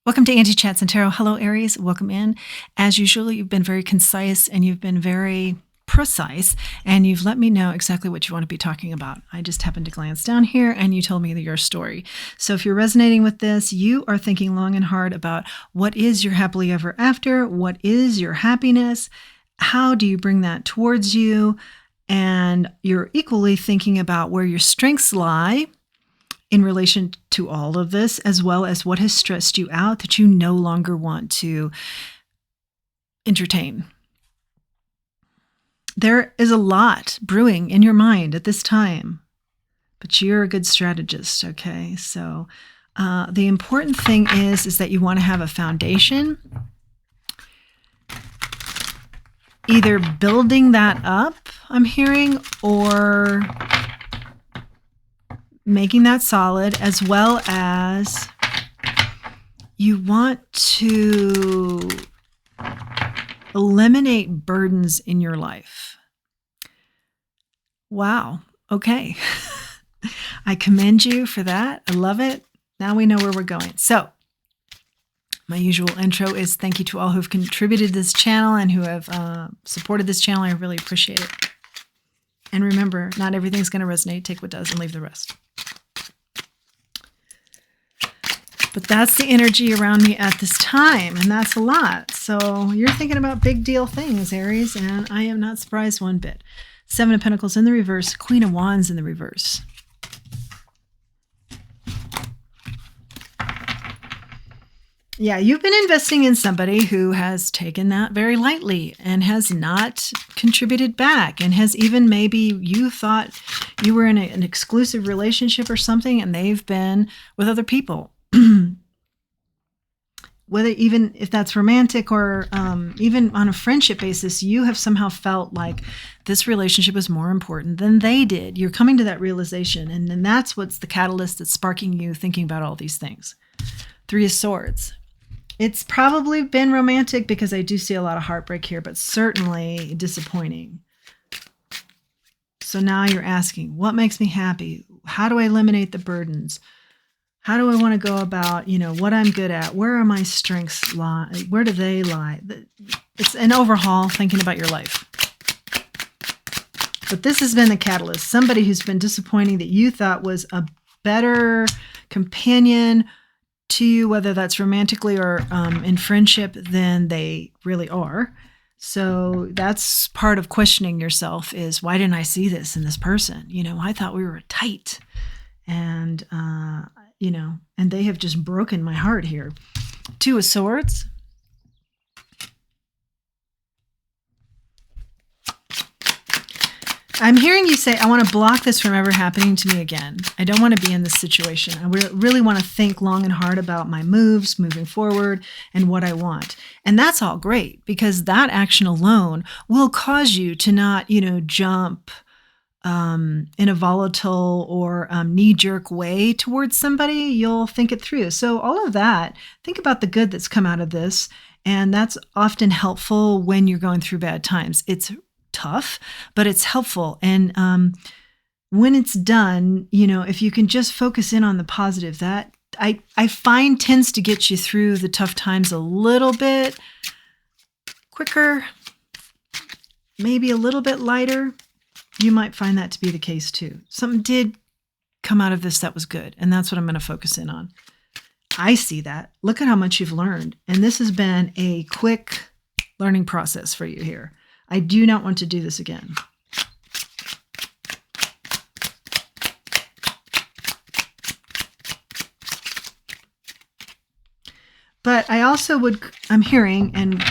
Welcome to Angie Chats and Tarot. Hello, Aries. Welcome in. As usual, you've been very concise and you've been very precise, and you've let me know exactly what you want to be talking about. I just happened to glance down here and you told me your story. So if you're resonating with this, you are thinking long and hard about what is your happily ever after, what is your happiness, how do you bring that towards you, and you're equally thinking about where your strengths lie in relation to all of this, as well as what has stressed you out that you no longer want to entertain. There is a lot brewing in your mind at this time, but you're a good strategist, okay? So the important thing is that you want to have a foundation, either building that up, I'm hearing, or making that solid, as well as you want to eliminate burdens in your life. Wow. Okay. I commend you for that. I love it. Now we know where we're going. So my usual intro is thank you to all who've contributed to this channel and who have supported this channel. I really appreciate it. And remember, not everything's going to resonate. Take what does and leave the rest. But that's the energy around me at this time, and that's a lot. So you're thinking about big deal things, Aries, and I am not surprised one bit. Seven of Pentacles in the reverse, Queen of Wands in the reverse. Yeah, you've been investing in somebody who has taken that very lightly and has not contributed back, and has even, maybe you thought you were in an exclusive relationship or something, and they've been with other people. Whether even if that's romantic or even on a friendship basis, you have somehow felt like this relationship is more important than they did. You're coming to that realization, and then that's what's the catalyst that's sparking you thinking about all these things. Three of Swords. It's probably been romantic because I do see a lot of heartbreak here, but certainly disappointing. So now you're asking, what makes me happy? How do I eliminate the burdens? How do I want to go about, what I'm good at? Where are my strengths lie? Where do they lie? It's an overhaul, thinking about your life. But this has been the catalyst. Somebody who's been disappointing that you thought was a better companion to you, whether that's romantically or in friendship, than they really are. So that's part of questioning yourself is, why didn't I see this in this person? I thought we were tight. And, and they have just broken my heart here. Two of Swords. I'm hearing you say, I want to block this from ever happening to me again. I don't want to be in this situation. I really want to think long and hard about my moves moving forward and what I want. And that's all great, because that action alone will cause you to not, jump in a volatile or knee-jerk way towards somebody. You'll think it through. So all of that, think about the good that's come out of this. And that's often helpful when you're going through bad times. It's tough, but it's helpful. And when it's done, if you can just focus in on the positive, that I find tends to get you through the tough times a little bit quicker, maybe a little bit lighter. You might find that to be the case too. Something did come out of this that was good, and that's what I'm going to focus in on. I see that. Look at how much you've learned. And this has been a quick learning process for you here. I do not want to do this again. But I also I'm hearing, and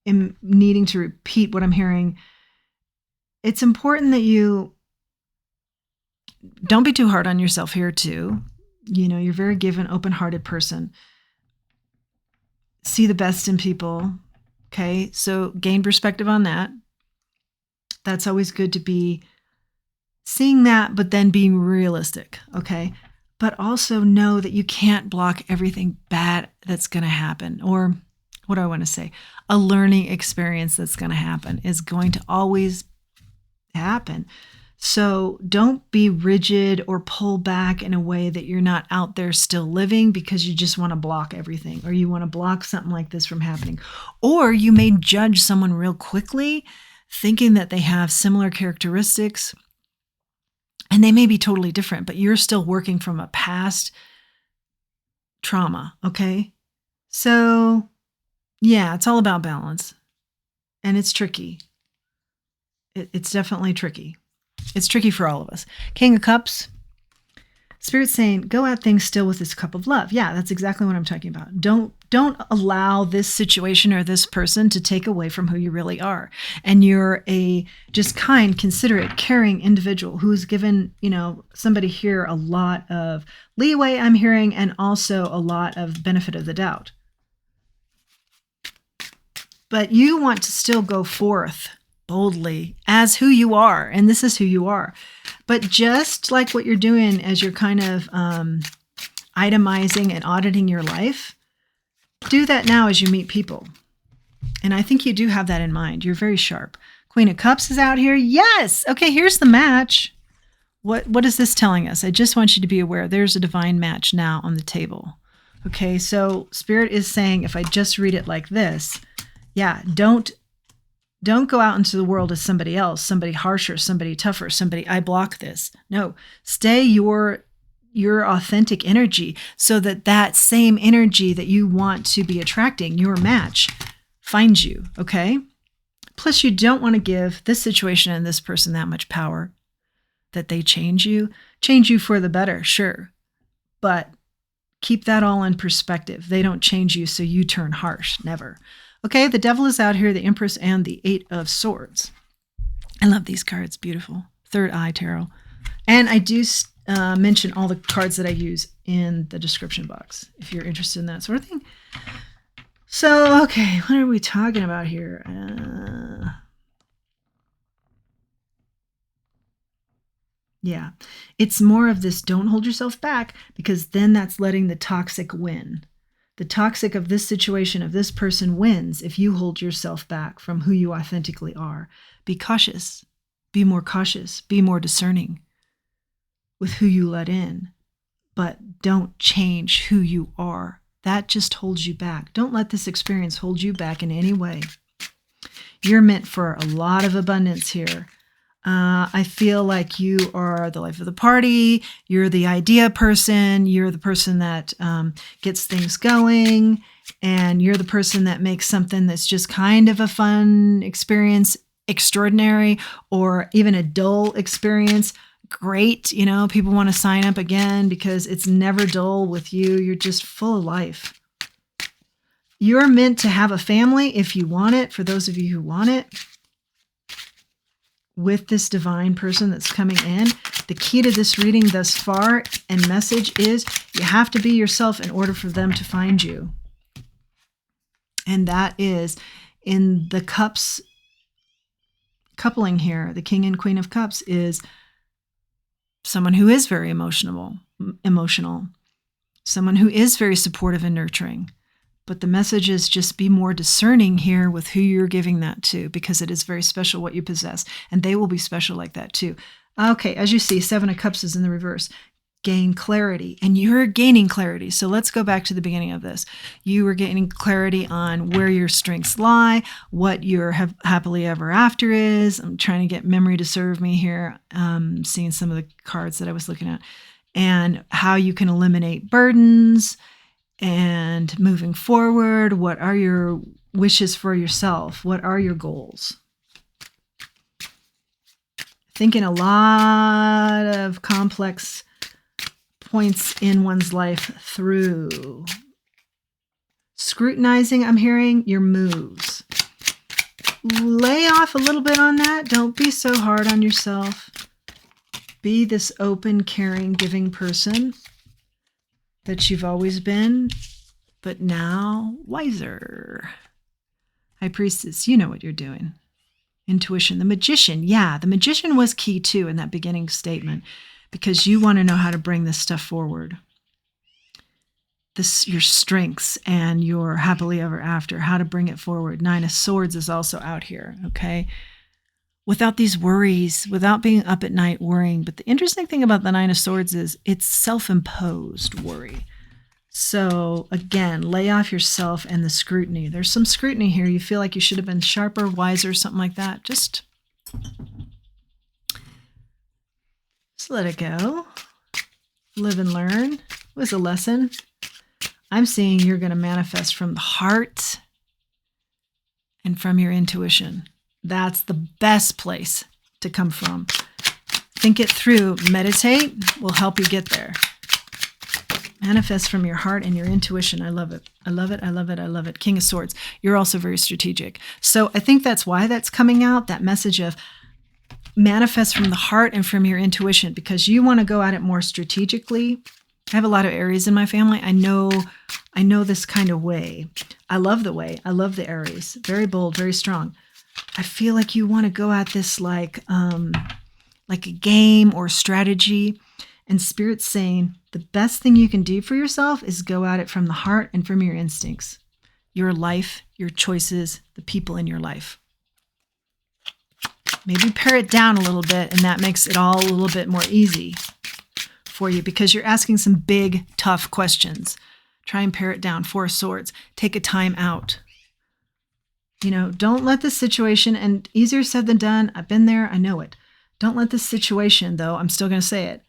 am needing to repeat what I'm hearing, it's important that you don't be too hard on yourself here too. You're a very given, open-hearted person. See the best in people. Okay, so gain perspective on that. That's always good to be seeing that, but then being realistic, okay? But also know that you can't block everything bad that's going to happen. Or what do I want to say? A learning experience that's going to happen is going to always happen. So don't be rigid or pull back in a way that you're not out there still living because you just want to block everything, or you want to block something like this from happening. Or you may judge someone real quickly thinking that they have similar characteristics, and they may be totally different, but you're still working from a past trauma, okay? So yeah, it's all about balance, and it's tricky. It's definitely tricky. It's tricky for all of us. King of Cups, Spirit's saying, go at things still with this cup of love. Yeah, that's exactly what I'm talking about. Don't allow this situation or this person to take away from who you really are. And you're a just kind, considerate, caring individual who's given, somebody here a lot of leeway, I'm hearing, and also a lot of benefit of the doubt. But you want to still go forth boldly as who you are, and this is who you are. But just like what you're doing as you're kind of itemizing and auditing your life, do that now as you meet people. And I think you do have that in mind. You're very sharp. Queen of Cups is out here. Yes. Okay, here's the match. What is this telling us? I just want you to be aware there's a divine match now on the table. Okay, so Spirit is saying, if I just read it like this, yeah, don't go out into the world as somebody else, somebody harsher, somebody tougher, somebody, I block this. No, stay your authentic energy so that same energy that you want to be attracting, your match, finds you, okay? Plus, you don't want to give this situation and this person that much power that they change you for the better, sure. But keep that all in perspective. They don't change you so you turn harsh, never. Okay, the Devil is out here, the Empress, and the Eight of Swords. I love these cards. Beautiful. Third Eye Tarot. And I do mention all the cards that I use in the description box if you're interested in that sort of thing. So, okay, what are we talking about here? Yeah, it's more of this don't hold yourself back, because then that's letting the toxic win. The toxic of this situation, of this person, wins if you hold yourself back from who you authentically are. Be cautious. Be more cautious. Be more discerning with who you let in. But don't change who you are. That just holds you back. Don't let this experience hold you back in any way. You're meant for a lot of abundance here. I feel like you are the life of the party. You're the idea person. You're the person that gets things going. And you're the person that makes something that's just kind of a fun experience extraordinary, or even a dull experience great. People want to sign up again because it's never dull with you. You're just full of life. You're meant to have a family if you want it, for those of you who want it. With this divine person that's coming in, the key to this reading thus far and message is you have to be yourself in order for them to find you. And that is in the Cups coupling here. The King and Queen of Cups is someone who is very emotional, someone who is very supportive and nurturing. But the message is just be more discerning here with who you're giving that to, because it is very special what you possess, and they will be special like that too. Okay, as you see, Seven of Cups is in the reverse. Gain clarity, and you're gaining clarity. So let's go back to the beginning of this. You were gaining clarity on where your strengths lie, what your happily ever after is. I'm trying to get memory to serve me here, seeing some of the cards that I was looking at, and how you can eliminate burdens. And moving forward, what are your wishes for yourself? What are your goals? Thinking a lot of complex points in one's life through. Scrutinizing, I'm hearing, your moves. Lay off a little bit on that. Don't be so hard on yourself. Be this open, caring, giving person that you've always been, but now wiser. High Priestess, you know what you're doing. Intuition. The Magician, yeah, the Magician was key too in that beginning statement, because you want to know how to bring this stuff forward. Your strengths and your happily ever after, how to bring it forward. Nine of Swords is also out here, okay? without these worries, without being up at night worrying. But the interesting thing about the Nine of Swords is it's self-imposed worry. So again, lay off yourself and the scrutiny. There's some scrutiny here. You feel like you should have been sharper, wiser, something like that. Just let it go. Live and learn. It was a lesson. I'm seeing you're going to manifest from the heart and from your intuition. That's the best place to come from. Think it through. Meditate will help you get there. Manifest from your heart and your intuition. I love it. I love it. I love it. I love it. King of Swords. You're also very strategic. So I think that's why that's coming out, that message of manifest from the heart and from your intuition, because you want to go at it more strategically. I have a lot of Aries in my family. I know this kind of way. I love the way. I love the Aries. Very bold, very strong. I feel like you want to go at this like a game or strategy. And Spirit's saying the best thing you can do for yourself is go at it from the heart and from your instincts, your life, your choices, the people in your life. Maybe pare it down a little bit, and that makes it all a little bit more easy for you, because you're asking some big, tough questions. Try and pare it down. Four of Swords. Take a time out. Don't let the situation, and easier said than done. I've been there. I know it. Don't let the situation, though, I'm still going to say it,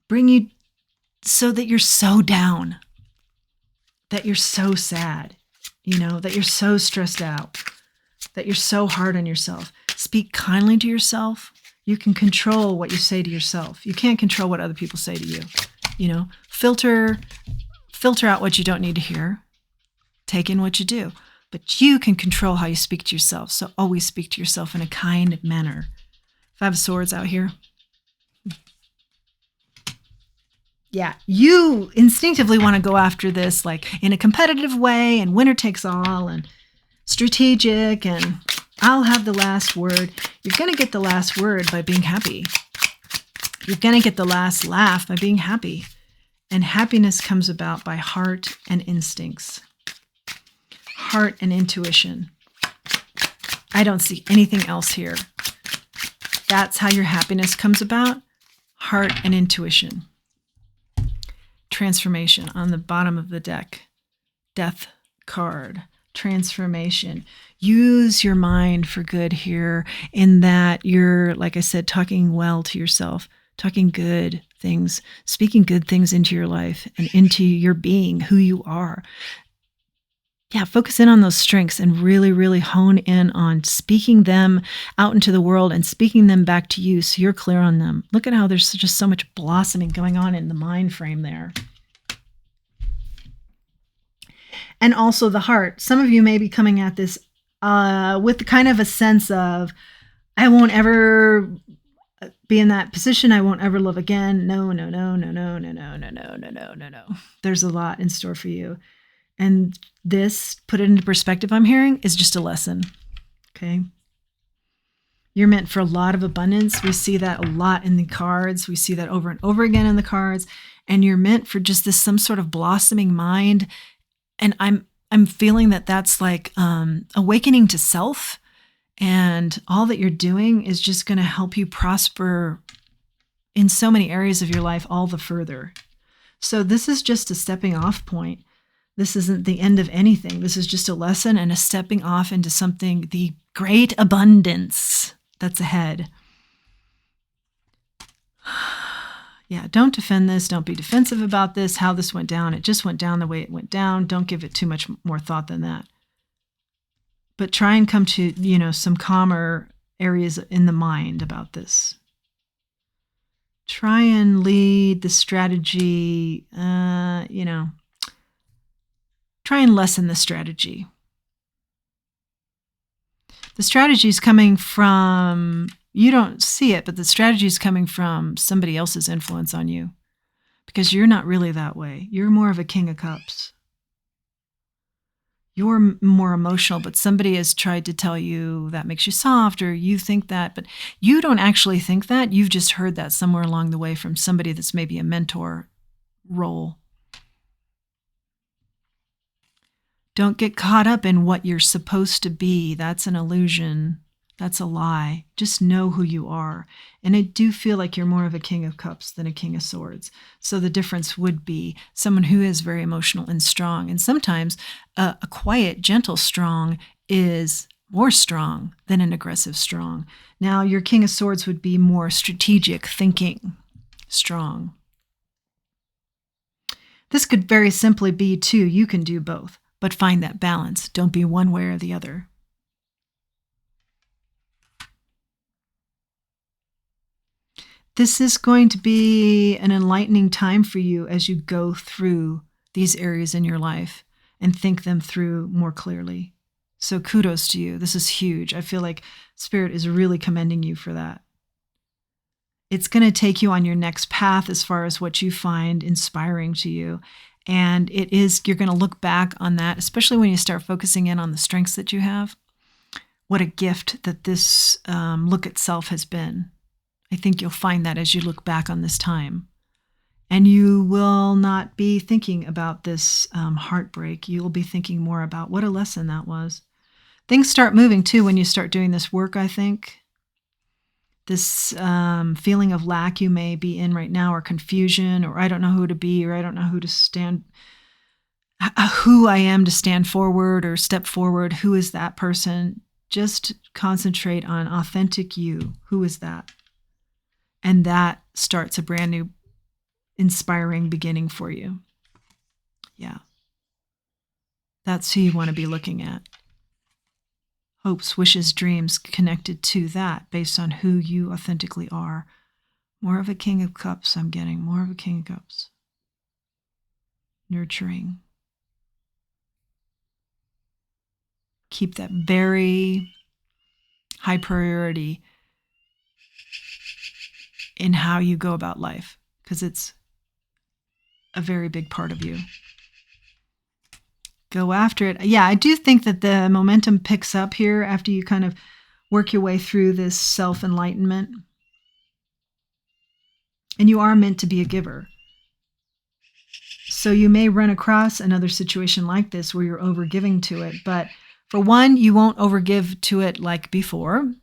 bring you so that you're so down, that you're so sad, that you're so stressed out, that you're so hard on yourself. Speak kindly to yourself. You can control what you say to yourself. You can't control what other people say to you. Filter out what you don't need to hear. Take in what you do. But you can control how you speak to yourself. So always speak to yourself in a kind manner. Five of Swords out here. Yeah, you instinctively want to go after this like in a competitive way, and winner takes all, and strategic, and I'll have the last word. You're going to get the last word by being happy. You're going to get the last laugh by being happy. And happiness comes about by heart and instincts. Heart and intuition. I don't see anything else here. That's how your happiness comes about. Heart and intuition. Transformation on the bottom of the deck. Death card. Transformation. Use your mind for good here, in that you're, like I said, talking well to yourself, talking good things, speaking good things into your life and into your being, who you are. Yeah, focus in on those strengths and really, really hone in on speaking them out into the world and speaking them back to you so you're clear on them. Look at how there's just so much blossoming going on in the mind frame there. And also the heart. Some of you may be coming at this with kind of a sense of, I won't ever be in that position. I won't ever love again. No. There's a lot in store for you. And this, put it into perspective, I'm hearing, is just a lesson. Okay. You're meant for a lot of abundance. We see that a lot in the cards. We see that over and over again in the cards. And you're meant for just this, some sort of blossoming mind. And I'm feeling that that's like awakening to self. And all that you're doing is just going to help you prosper in so many areas of your life all the further. So this is just a stepping off point. This isn't the end of anything. This is just a lesson and a stepping off into something, the great abundance that's ahead. Yeah, don't defend this. Don't be defensive about this, how this went down. It just went down the way it went down. Don't give it too much more thought than that. But try and come to, some calmer areas in the mind about this. Try and lead the strategy, try and lessen the strategy. The strategy is coming from, you don't see it, but the strategy is coming from somebody else's influence on you, because you're not really that way. You're more of a King of Cups. You're more emotional, but somebody has tried to tell you that makes you soft, or you think that, but you don't actually think that. You've just heard that somewhere along the way from somebody that's maybe a mentor role. Don't get caught up in what you're supposed to be. That's an illusion. That's a lie. Just know who you are. And I do feel like you're more of a King of Cups than a King of Swords. So the difference would be someone who is very emotional and strong. And sometimes a quiet, gentle strong is more strong than an aggressive strong. Now, your King of Swords would be more strategic thinking, strong. This could very simply be, too, you can do both, but find that balance. Don't be one way or the other. This is going to be an enlightening time for you as you go through these areas in your life and think them through more clearly. So kudos to you. This is huge. I feel like Spirit is really commending you for that. It's going to take you on your next path as far as what you find inspiring to you. And you're going to look back on that, especially when you start focusing in on the strengths that you have. What a gift that this look at self has been. I think you'll find that as you look back on this time. And you will not be thinking about this heartbreak. You will be thinking more about what a lesson that was. Things start moving, too, when you start doing this work, I think. This feeling of lack you may be in right now, or confusion, or I don't know who to be, or I don't know who I am to stand forward or step forward. Who is that person? Just concentrate on authentic you. Who is that? And that starts a brand new, inspiring beginning for you. Yeah. That's who you want to be looking at. Hopes, wishes, dreams connected to that based on who you authentically are. More of a King of Cups, I'm getting. More of a King of Cups. Nurturing. Keep that very high priority in how you go about life, because it's a very big part of you. Go after it. Yeah, I do think that the momentum picks up here after you kind of work your way through this self-enlightenment. And you are meant to be a giver. So you may run across another situation like this where you're overgiving to it. But for one, you won't overgive to it like before.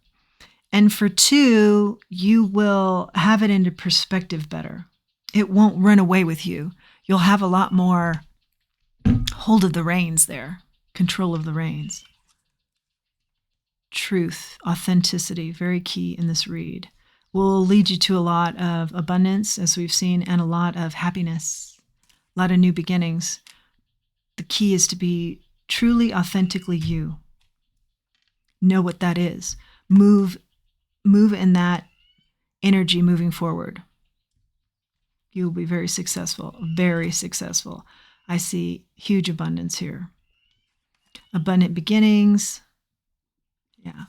And for two, you will have it into perspective better. It won't run away with you. You'll have a lot more hold of the reins there, control of the reins. Truth, authenticity, very key in this read. Will lead you to a lot of abundance, as we've seen, and a lot of happiness, a lot of new beginnings. The key is to be truly, authentically you. Know what that is. Move in that energy moving forward. You will be very successful, very successful. I see huge abundance here. Abundant beginnings. Yeah.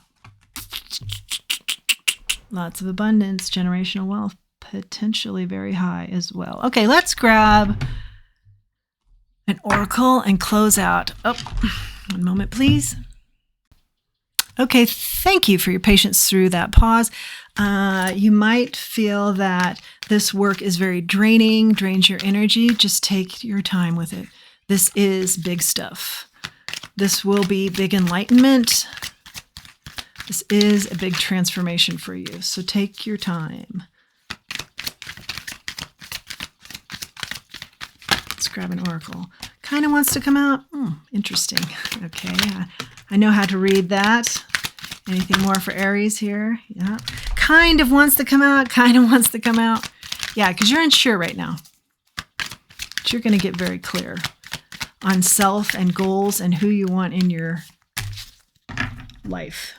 Lots of abundance, generational wealth, potentially very high as well. Okay, let's grab an oracle and close out. Oh, one moment, please. Okay, thank you for your patience through that pause. You might feel that this work is very draining, drains your energy. Just take your time with it. This is big stuff. This will be big enlightenment. This is a big transformation for you. So take your time. Let's grab an oracle. Kind of wants to come out. Interesting. Okay, I know how to read that. Anything more for Aries here? Yeah. Kind of wants to come out. Kind of wants to come out. Yeah, because you're unsure right now. But you're going to get very clear on self and goals and who you want in your life.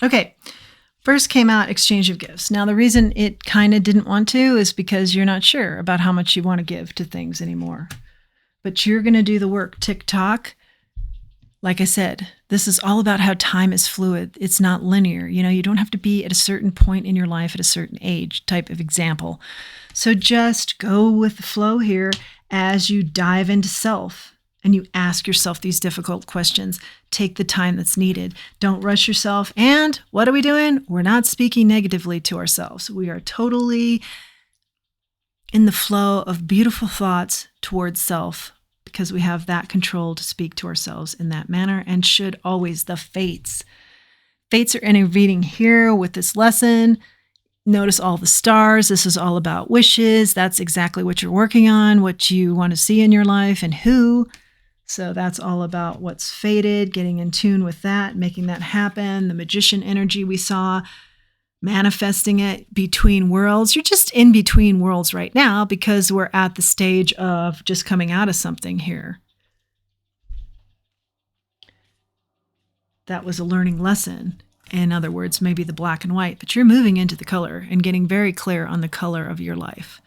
Okay. First came out exchange of gifts. Now, the reason it kind of didn't want to is because you're not sure about how much you want to give to things anymore. But you're going to do the work. Tick-tock. Like I said, this is all about how time is fluid. It's not linear. You don't have to be at a certain point in your life at a certain age type of example. So just go with the flow here as you dive into self and you ask yourself these difficult questions. Take the time that's needed. Don't rush yourself. And what are we doing? We're not speaking negatively to ourselves. We are totally in the flow of beautiful thoughts towards self, because we have that control to speak to ourselves in that manner, and should always, the fates Fates are intervening here with this lesson. Notice all the stars. This is all about wishes. That's exactly what you're working on, what you want to see in your life and who. So that's all about what's fated, getting in tune with that, making that happen. The magician energy we saw, manifesting it between worlds. You're just in between worlds right now because we're at the stage of just coming out of something here. That was a learning lesson. In other words, maybe the black and white, but you're moving into the color and getting very clear on the color of your life,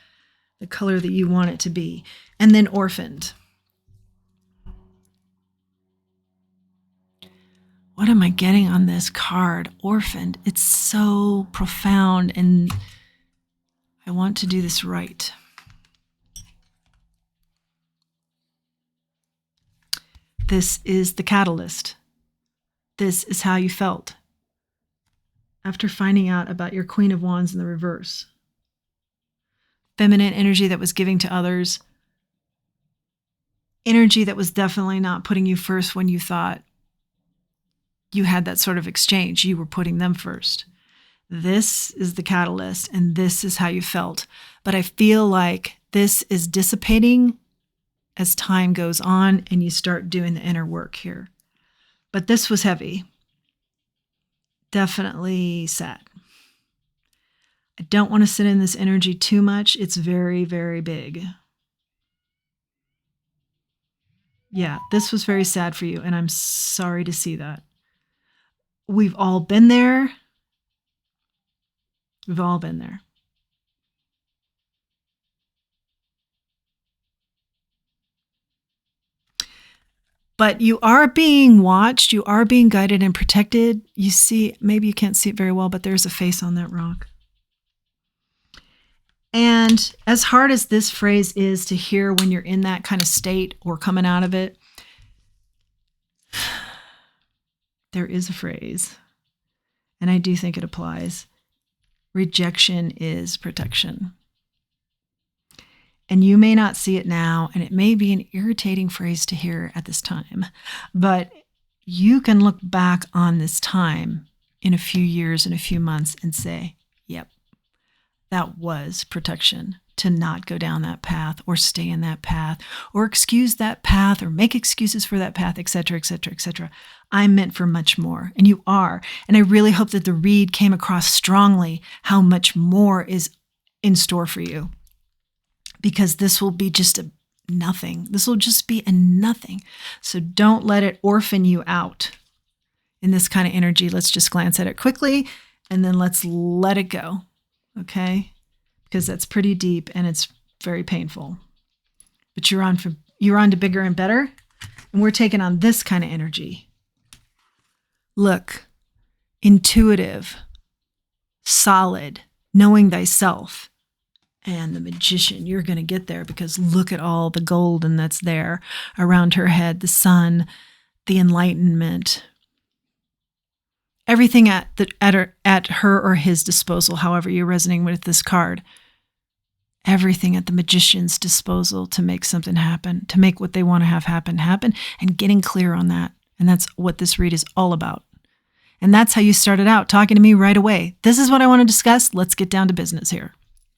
the color that you want it to be. And then orphaned. What am I getting on this card? Orphaned. It's so profound, and I want to do this right. This is the catalyst. This is how you felt after finding out about your Queen of Wands in the reverse. Feminine energy that was giving to others. Energy that was definitely not putting you first when you thought you had that sort of exchange. You were putting them first. This is the catalyst, and this is how you felt. But I feel like this is dissipating as time goes on and you start doing the inner work here. But this was heavy. Definitely sad. I don't want to sit in this energy too much. It's very, very big. Yeah, this was very sad for you, and I'm sorry to see that. We've all been there. We've all been there. But you are being watched. You are being guided and protected. You see, maybe you can't see it very well, but there's a face on that rock. And as hard as this phrase is to hear when you're in that kind of state or coming out of it, there is a phrase, and I do think it applies. Rejection is protection. And you may not see it now, and it may be an irritating phrase to hear at this time, but you can look back on this time in a few years, in a few months, and say, yep, that was protection, to not go down that path or stay in that path or excuse that path or make excuses for that path, etc., etc., etc. I'm meant for much more, and you are. And I really hope that the read came across strongly how much more is in store for you. Because this will be just a nothing. This will just be a nothing. So don't let it orphan you out in this kind of energy. Let's just glance at it quickly, and then let's let it go, okay? Because that's pretty deep, and it's very painful. But you're on to bigger and better, and we're taking on this kind of energy. Look, intuitive, solid, knowing thyself. And the magician, you're going to get there because look at all the golden that's there around her head, the sun, the enlightenment, everything at her or his disposal, however you're resonating with this card. Everything at the magician's disposal to make something happen, to make what they want to have happen, and getting clear on that. And that's what this read is all about. And that's how you started out talking to me right away. This is what I want to discuss. Let's get down to business here.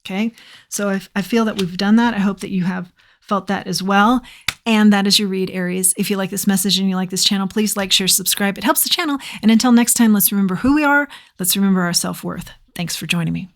Okay, so I feel that we've done that. I hope that you have felt that as well. And that is your read, Aries. If you like this message and you like this channel, please like, share, subscribe. It helps the channel. And until next time, let's remember who we are. Let's remember our self-worth. Thanks for joining me.